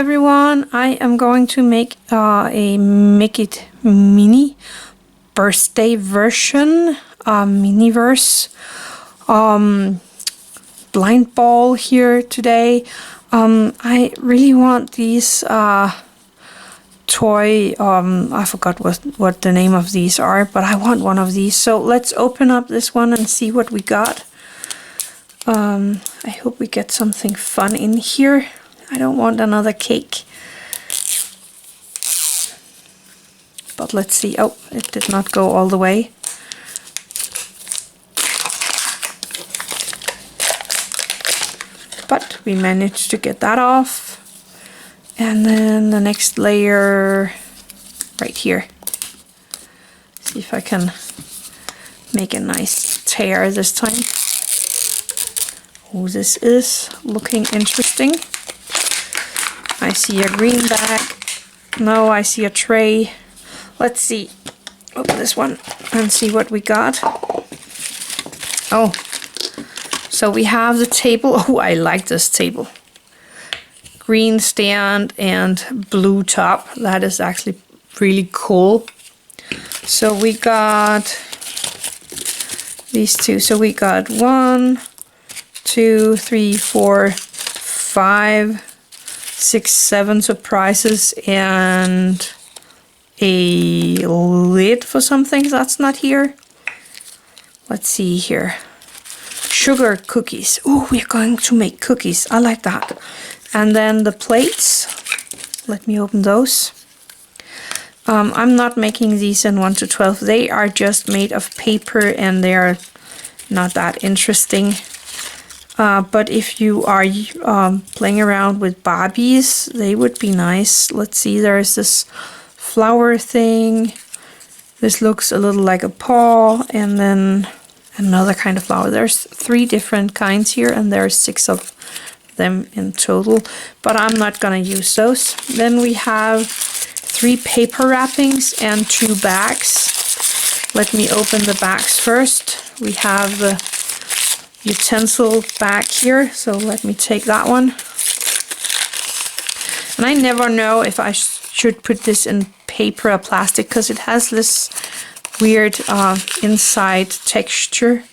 everyone, I am going to make a Make It Mini birthday version, mini-verse blind ball here today. I really want these toy, I forgot what the name of these are, but I want one of these. So let's open up this one and see what we got. I hope we get something fun in here. I don't want another cake. But let's see. Oh, it did not go all the way. But we managed to get that off. And then the next layer right here. See if I can make a nice tear this time. Oh, this is looking interesting. I see a green bag. No, I see a tray. Let's see. Open this one and see what we got. Oh, so we have the table. Oh, I like this table. Green stand and blue top. That is actually really cool. So we got these two. So we got 1, 2, 3, 4, 5, 6, 7 surprises and a lid for something that's not here. Let's see here. Sugar cookies. Oh, we're going to make cookies. I like that. And then the plates. Let me open those. I'm not making these in 1 to 12. They are just made of paper and they're not that interesting. But if you are playing around with Barbies, they would be nice. Let's see, there's this flower thing. This looks a little like a paw, and then another kind of flower. There's 3 different kinds here, and there's 6 of them in total. But I'm not gonna use those. Then we have 3 paper wrappings and 2 bags. Let me open the bags first. We have the utensil bag here, so let me take that one. And I never know if I should put this in paper or plastic because it has this weird inside texture.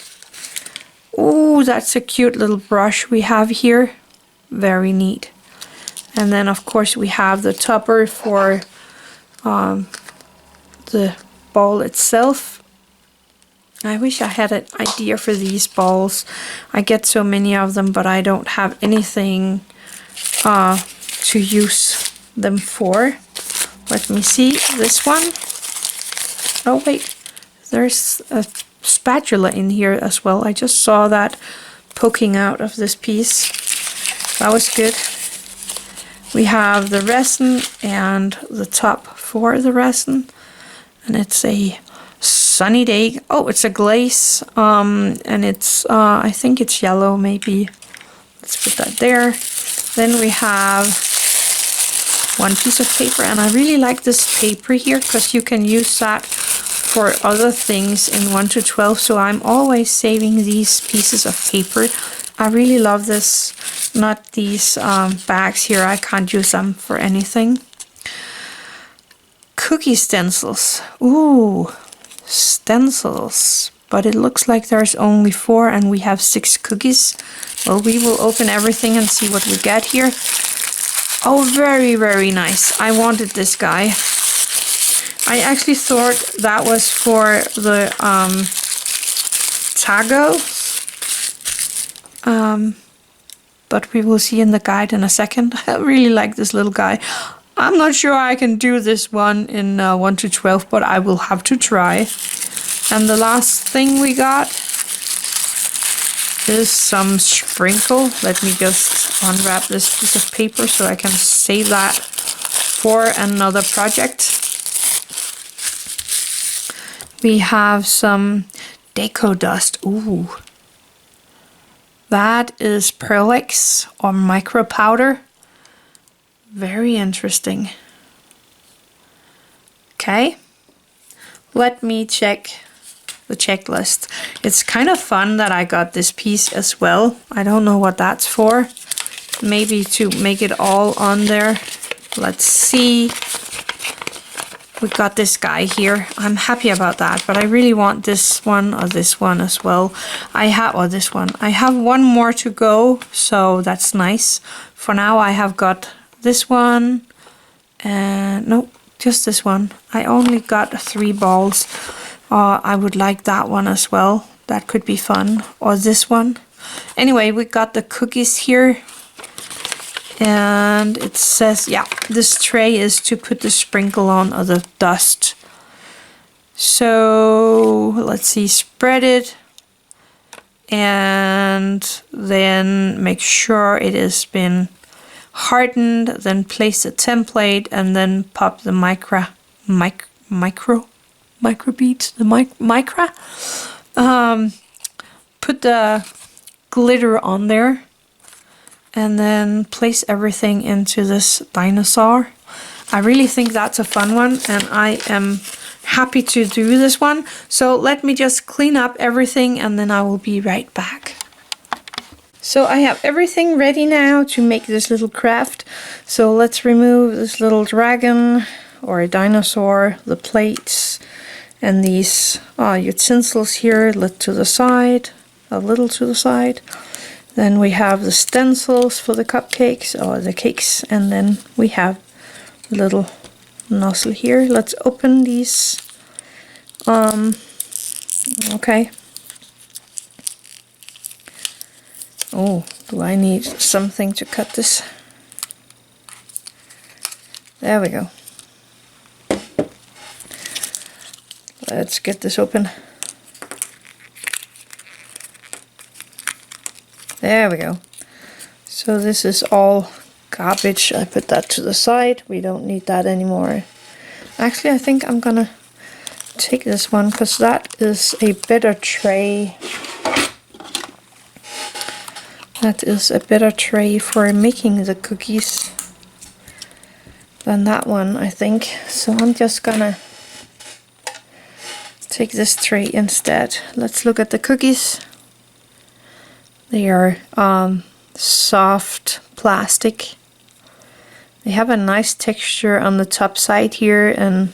Oh, that's a cute little brush we have here. Very neat. And then of course we have the topper for the ball itself. I wish I had an idea for these balls. I get so many of them, but I don't have anything to use them for. Let me see this one. Oh wait, there's a spatula in here as well. I just saw that poking out of this piece. That was good. We have the resin and the top for the resin, and it's a sunny day. Oh, it's a glaze, and it's I think it's yellow maybe. Let's put that there. Then we have 1 piece of paper, and I really like this paper here because you can use that for other things in 1 to 12. So I'm always saving these pieces of paper. I really love this. Not these bags here. I can't use them for anything. Cookie stencils. Ooh. Stencils, but it looks like there's only 4 and we have 6 cookies. Well, we will open everything and see what we get here. Oh, very, very nice. I wanted this guy. I actually thought that was for the Tago, but we will see in the guide in a second. I really like this little guy. I'm not sure I can do this one in 1 to 12, but I will have to try. And the last thing we got is some sprinkle. Let me just unwrap this piece of paper so I can save that for another project. We have some deco dust. Ooh. That is Perlex or micro powder. Very interesting. Okay, let me check the checklist. It's kind of fun that I got this piece as well. I don't know what that's for. Maybe to make it all on there. let's see. We got this guy here. I'm happy about that, but I really want this one or this one as well. Or this one. I have one more to go, so that's nice. For now, I have got this one, and no, just this one. I only got 3 balls. I would like that one as well. That could be fun. Or this one. Anyway, we got the cookies here. And it says, yeah, this tray is to put the sprinkle on or the dust. So let's see, spread it. And then make sure it has been hardened. Then place the template and then pop the micro beads, the micra. Put the glitter on there. And then place everything into this dinosaur. I really think that's a fun one, and I am happy to do this one. So let me just clean up everything and then I will be right back. So I have everything ready now to make this little craft. So let's remove this little dragon or a dinosaur, the plates, and these utensils here, to the side, a little to the side. Then we have the stencils for the cupcakes or the cakes, and then we have a little nozzle here. Let's open these. Okay. Oh, do I need something to cut this? There we go. Let's get this open. There we go. So this is all garbage. I put that to the side. We don't need that anymore. Actually, I think I'm gonna take this one because that is a better tray. That is a better tray for making the cookies than that one, I think. So I'm just gonna take this tray instead. Let's look at the cookies. They are soft plastic. They have a nice texture on the top side here and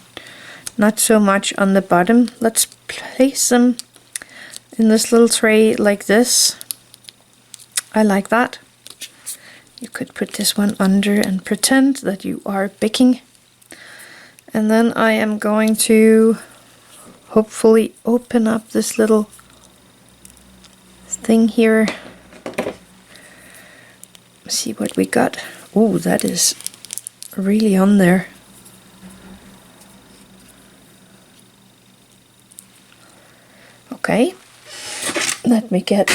not so much on the bottom. Let's place them in this little tray like this. I like that. You could put this one under and pretend that you are baking. And then I am going to hopefully open up this little thing here. See what we got. Oh, that is really on there. Okay, let me get.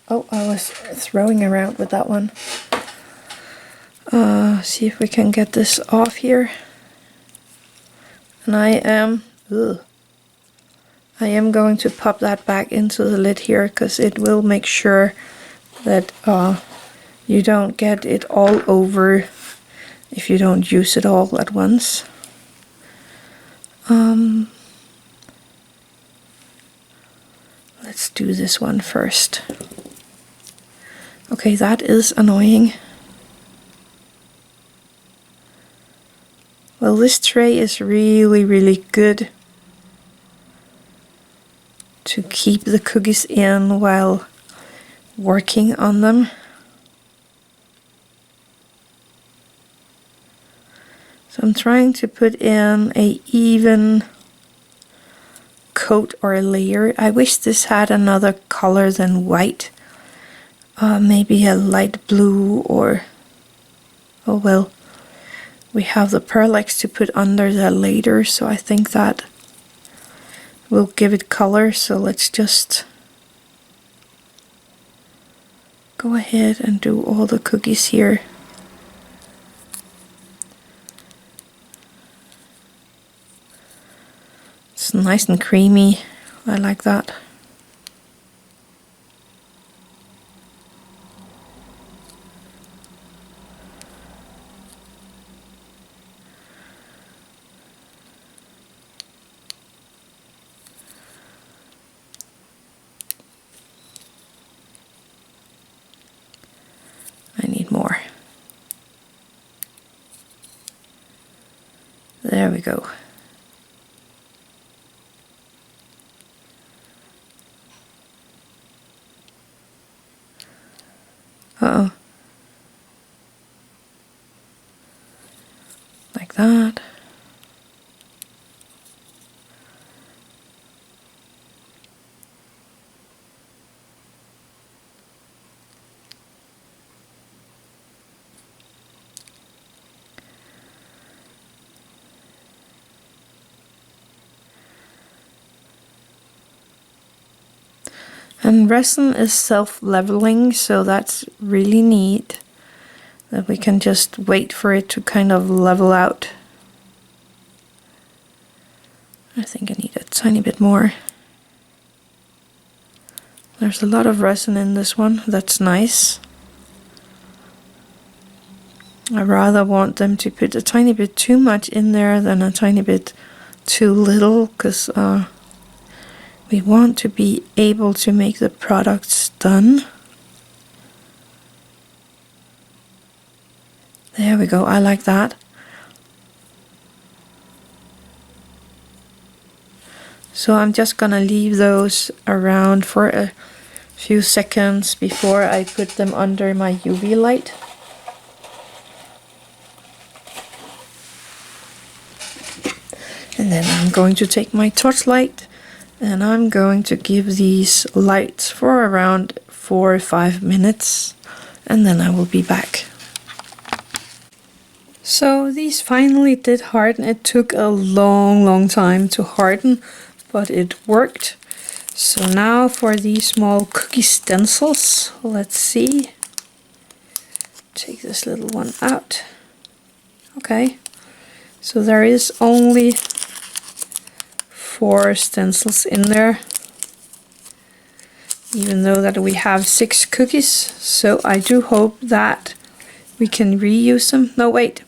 Oh, I was throwing around with that one. See if we can get this off here. And I am going to pop that back into the lid here because it will make sure that you don't get it all over if you don't use it all at once. Let's do this one first. Okay, that is annoying. Well, this tray is really, really good to keep the cookies in while working on them. So I'm trying to put in a even coat or a layer. I wish this had another color than white. Maybe a light blue or, oh well, we have the Perlex to put under that later, so I think that will give it color. So let's just go ahead and do all the cookies here. It's nice and creamy. I like that. I need more. There we go. Uh-oh. Like that. And resin is self-leveling, so that's really neat. That we can just wait for it to kind of level out. I think I need a tiny bit more. There's a lot of resin in this one, that's nice. I rather want them to put a tiny bit too much in there than a tiny bit too little, because we want to be able to make the products done. There we go, I like that. So I'm just gonna leave those around for a few seconds before I put them under my UV light. And then I'm going to take my torchlight and I'm going to give these lights for around 4 or 5 minutes, and then I will be back. So these finally did harden. It took a long time to harden, but it worked. So now for these small cookie stencils, let's see. Take this little one out. Okay, so there is only 4 stencils in there, even though that we have 6 cookies. So I do hope that we can reuse them. No, wait.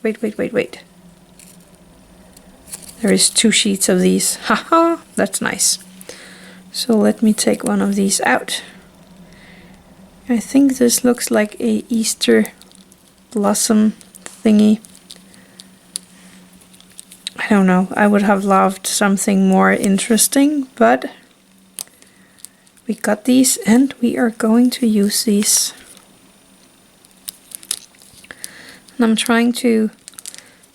There is 2 sheets of these. Haha, that's nice. So let me take one of these out. I think this looks like a Easter blossom thingy. I don't know, I would have loved something more interesting, but we got these and we are going to use these. And I'm trying to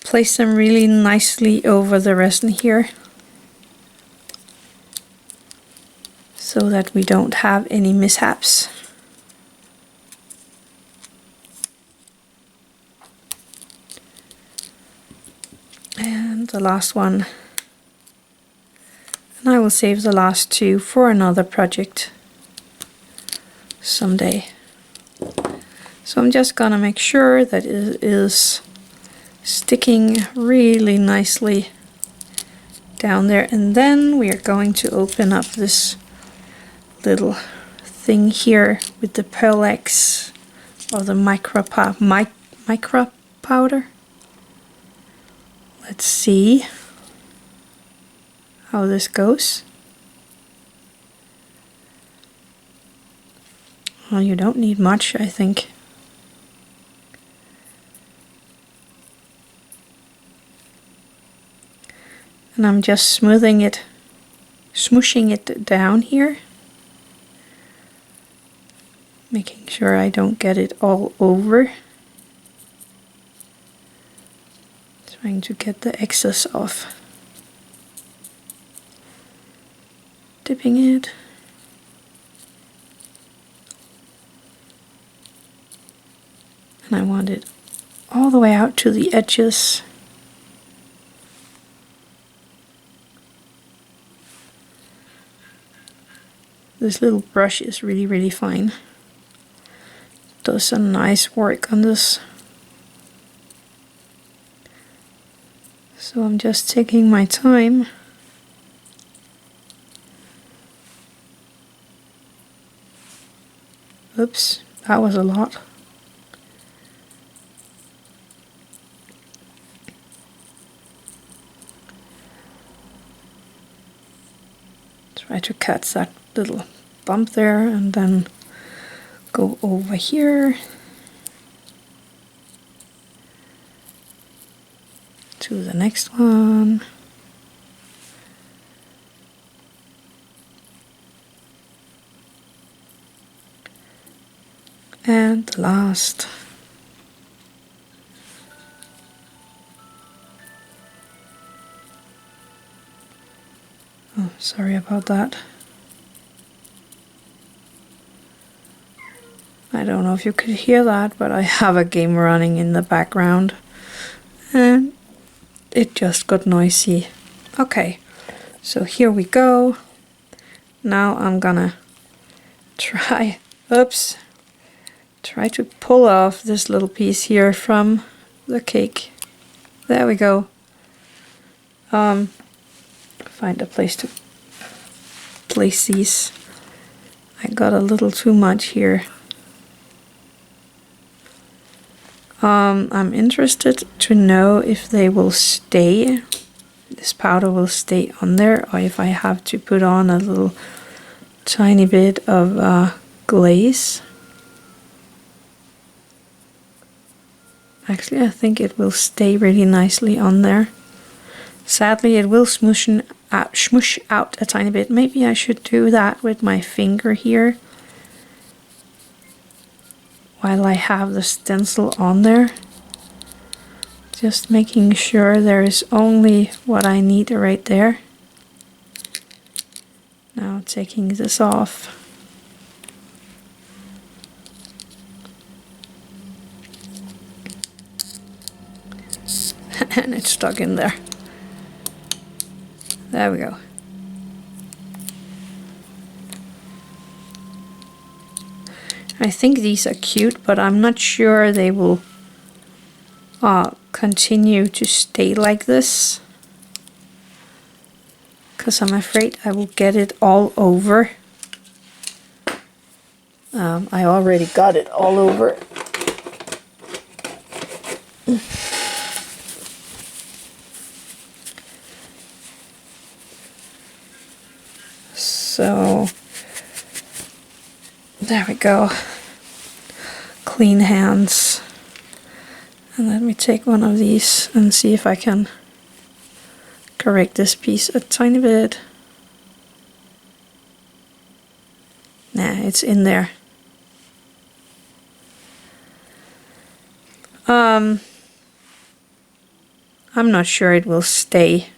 place them really nicely over the resin here, so that we don't have any mishaps. And the last one. And I will save the last 2 for another project someday. So I'm just gonna make sure that it is sticking really nicely down there, and then we are going to open up this little thing here with the Pearl-X or the micro powder. Let's see how this goes. Well, you don't need much, I think. And I'm just smooshing it down here, making sure I don't get it all over. Trying to get the excess off. Dipping it. And I want it all the way out to the edges. This little brush is really fine. Does some nice work on this. So I'm just taking my time. Oops, that was a lot. Try to catch that little bump there and then go over here. to the next one. And the last. Oh, sorry about that. I don't know if you could hear that, but I have a game running in the background. And it just got noisy. Okay, so here we go. Now I'm gonna try to pull off this little piece here from the cake. There we go. Find a place to place these. I got a little too much here. I'm interested to know if they will stay, this powder will stay on there, or if I have to put on a little tiny bit of glaze. Actually, I think it will stay really nicely on there. Sadly, it will smush out a tiny bit. Maybe I should do that with my finger here while I have the stencil on there. Just making sure there is only what I need right there. Now taking this off. And it's stuck in there. There we go. I think these are cute, but I'm not sure they will continue to stay like this, because I'm afraid I will get it all over. I already got it all over. So there we go. Clean hands. And let me take one of these and see if I can correct this piece a tiny bit. Nah, it's in there. I'm not sure it will stay.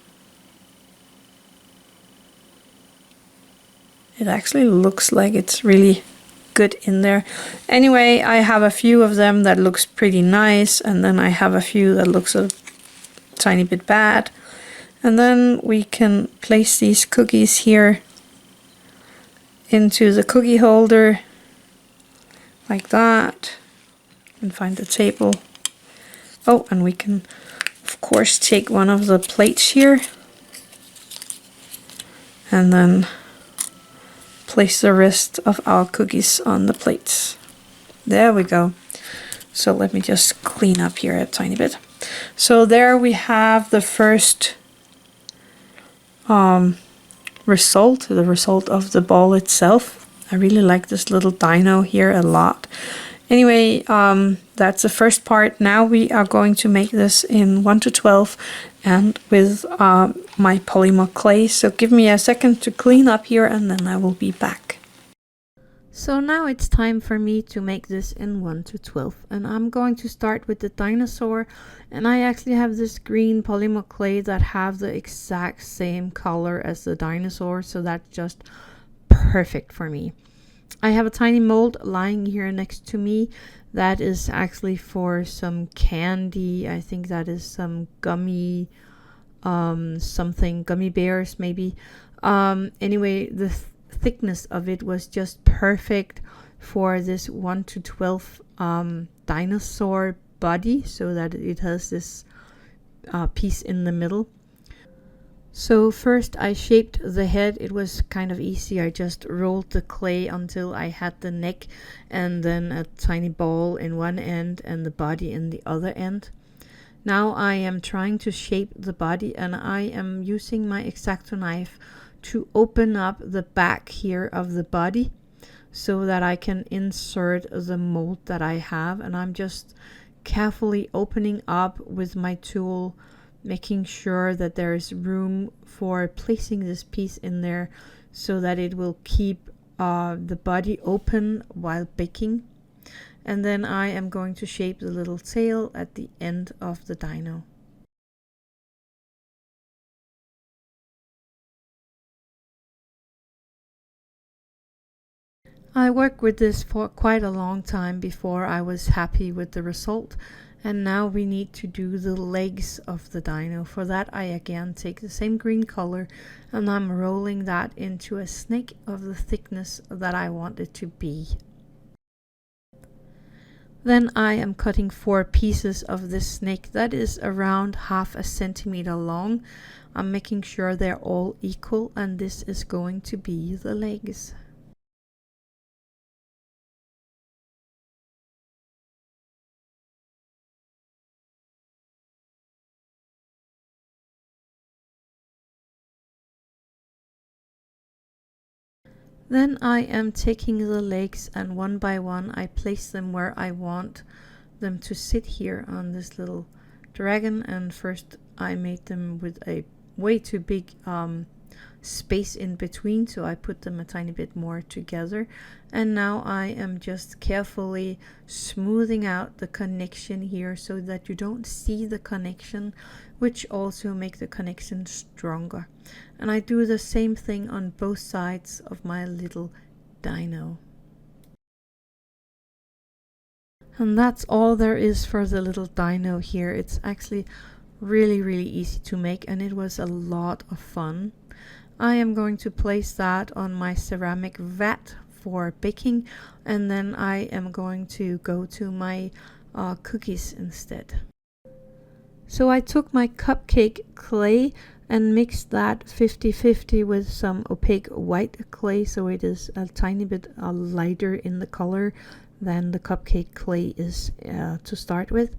It actually looks like it's really good in there. Anyway, I have a few of them that looks pretty nice, and then I have a few that looks a tiny bit bad. And then we can place these cookies here into the cookie holder like that, and find the table. Oh, and we can of course take one of the plates here and then place the rest of our cookies on the plates. There we go. So let me just clean up here a tiny bit. So there we have the first result, the result of the ball itself. I really like this little dino here a lot. Anyway, that's the first part. Now we are going to make this in 1 to 12 and with my polymer clay. So give me a second to clean up here and then I will be back. So now it's time for me to make this in 1 to 12, and I'm going to start with the dinosaur, and I actually have this green polymer clay that have the exact same color as the dinosaur, so that's just perfect for me. I have a tiny mold lying here next to me that is actually for some candy. I think that is some gummy something, gummy bears maybe. Anyway, the thickness of it was just perfect for this 1 to 12 dinosaur body, so that it has this piece in the middle. So first I shaped the head. It was kind of easy. I just rolled the clay until I had the neck and then a tiny ball in one end and the body in the other end. Now I am trying to shape the body, and I am using my X-Acto knife to open up the back here of the body so that I can insert the mold that I have, and I'm just carefully opening up with my tool making sure that there is room for placing this piece in there so that it will keep the body open while baking. And then I am going to shape the little tail at the end of the dino. I worked with this for quite a long time before I was happy with the result, and now we need to do the legs of the dino. For that I again take the same green color and I'm rolling that into a snake of the thickness that I want it to be. Then I am cutting 4 pieces of this snake that is around 1/2 centimeter long. I'm making sure they're all equal, and this is going to be the legs. Then I am taking the legs and one by one I place them where I want them to sit here on this little dragon. And first I made them with a way too big space in between, so I put them a tiny bit more together. And now I am just carefully smoothing out the connection here so that you don't see the connection, which also make the connection stronger. And I do the same thing on both sides of my little dino. And that's all there is for the little dino here. It's actually really easy to make, and it was a lot of fun. I am going to place that on my ceramic vat for baking, and then I am going to go to my cookies instead. So I took my cupcake clay and mixed that 50-50 with some opaque white clay, so it is a tiny bit lighter in the color than the cupcake clay is to start with.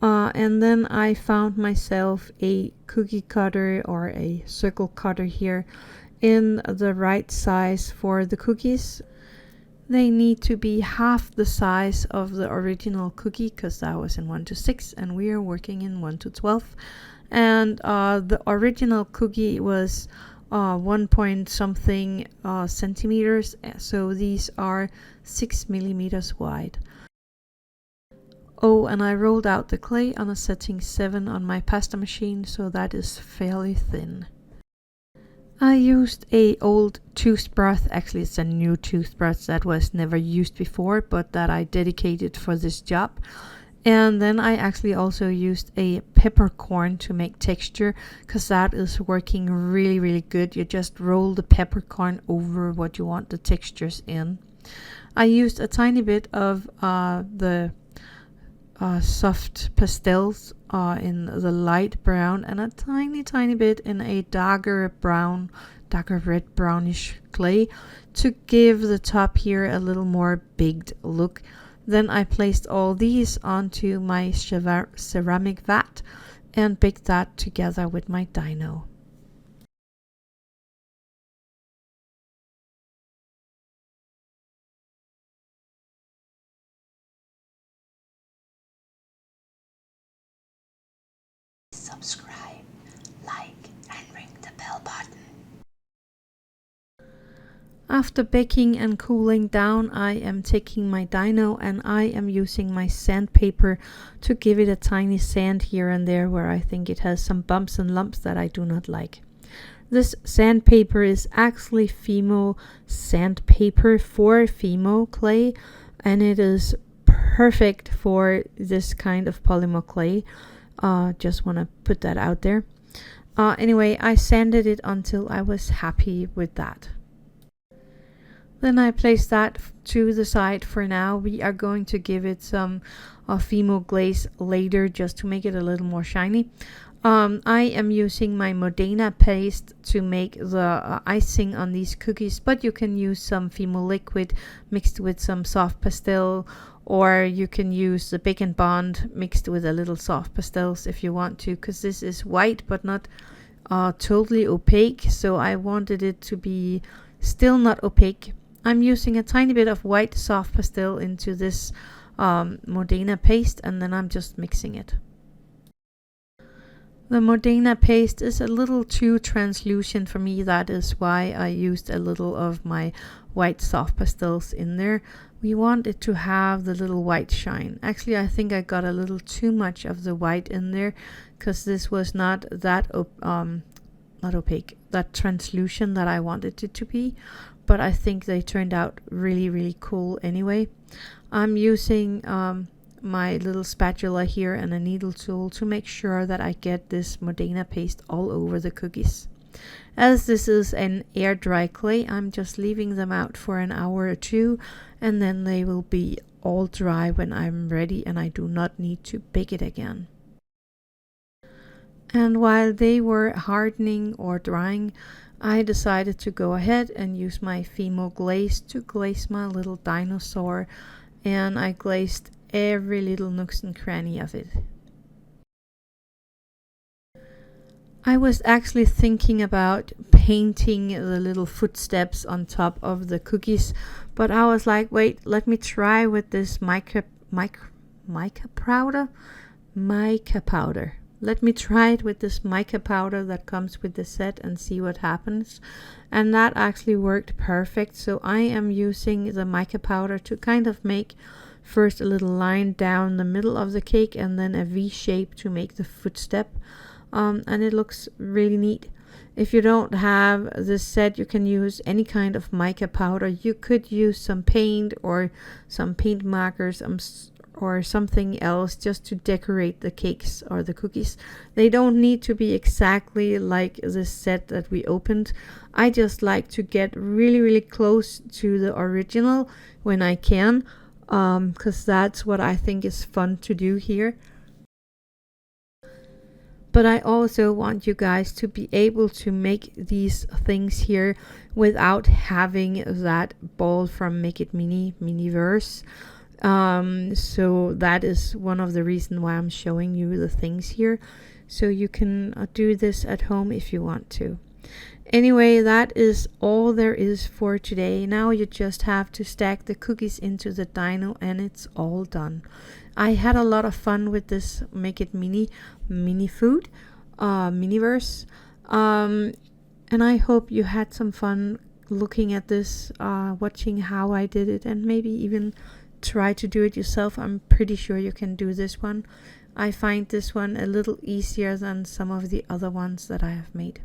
And then I found myself a cookie cutter or a circle cutter here in the right size for the cookies. They need to be half the size of the original cookie because that was in 1:6 and we are working in 1:12. And the original cookie was 1 point something centimeters, so these are 6 millimeters wide. Oh, and I rolled out the clay on a setting 7 on my pasta machine, so that is fairly thin. I used a old toothbrush, actually it's a new toothbrush that was never used before, but that I dedicated for this job. And then I actually also used a peppercorn to make texture, because that is working really good. You just roll the peppercorn over what you want the textures in. I used a tiny bit of the soft pastels in the light brown and a tiny bit in a darker red brownish clay to give the top here a little more baked look. Then I placed all these onto my ceramic vat and baked that together with my dino. Subscribe, like, and ring the bell button. After baking and cooling down, I am taking my dino and I am using my sandpaper to give it a tiny sand here and there where I think it has some bumps and lumps that I do not like. This sandpaper is actually fimo sandpaper for fimo clay, and it is perfect for this kind of polymer clay. Just want to put that out there. Anyway, I sanded it until I was happy with that. Then I place that to the side for now. We are going to give it some fimo glaze later just to make it a little more shiny. I am using my Modena paste to make the icing on these cookies, but you can use some fimo liquid mixed with some soft pastel, or you can use the Bake & Bond mixed with a little soft pastels if you want to, because this is white but not totally opaque, so I wanted it to be still not opaque. I'm using a tiny bit of white soft pastel into this Modena paste, and then I'm just mixing it. The Modena paste is a little too translucent for me. That is why I used a little of my white soft pastels in there. We want it to have the little white shine. Actually, I think I got a little too much of the white in there because this was not that not opaque, that translucent that I wanted it to be. But I think they turned out really cool anyway. I'm using my little spatula here and a needle tool to make sure that I get this Modena paste all over the cookies. As this is an air dry clay, I'm just leaving them out for an hour or two, and then they will be all dry when I'm ready and I do not need to bake it again. And while they were hardening or drying, I decided to go ahead and use my fimo glaze to glaze my little dinosaur, and I glazed every little nooks and cranny of it. I was actually thinking about painting the little footsteps on top of the cookies, but I was like, wait, let me try with this mica powder. Let me try it with this mica powder that comes with the set and see what happens. And that actually worked perfect. So I am using the mica powder to kind of make first a little line down the middle of the cake and then a V shape to make the footstep. And it looks really neat. If you don't have this set, you can use any kind of mica powder. You could use some paint or some paint markers or something else just to decorate the cakes or the cookies. They don't need to be exactly like this set that we opened. I just like to get really close to the original when I can, because that's what I think is fun to do here. But I also want you guys to be able to make these things here without having that ball from Make It Miniverse. So that is one of the reasons why I'm showing you the things here. So you can do this at home if you want to. Anyway, that is all there is for today. Now you just have to stack the cookies into the dino and it's all done. I had a lot of fun with this Make It Mini food miniverse, and I hope you had some fun looking at this, watching how I did it, and maybe even try to do it yourself. I'm pretty sure you can do this one. I find this one a little easier than some of the other ones that I have made.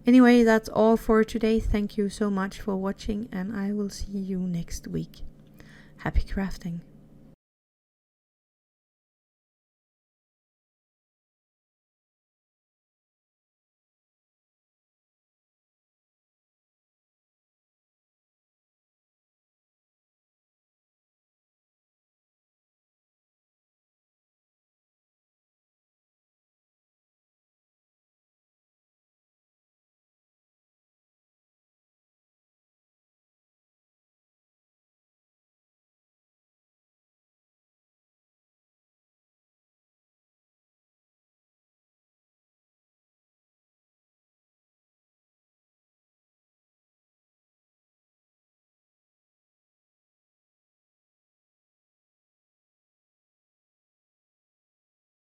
Anyway, that's all for today. Thank you so much for watching, and I will see you next week. Happy crafting.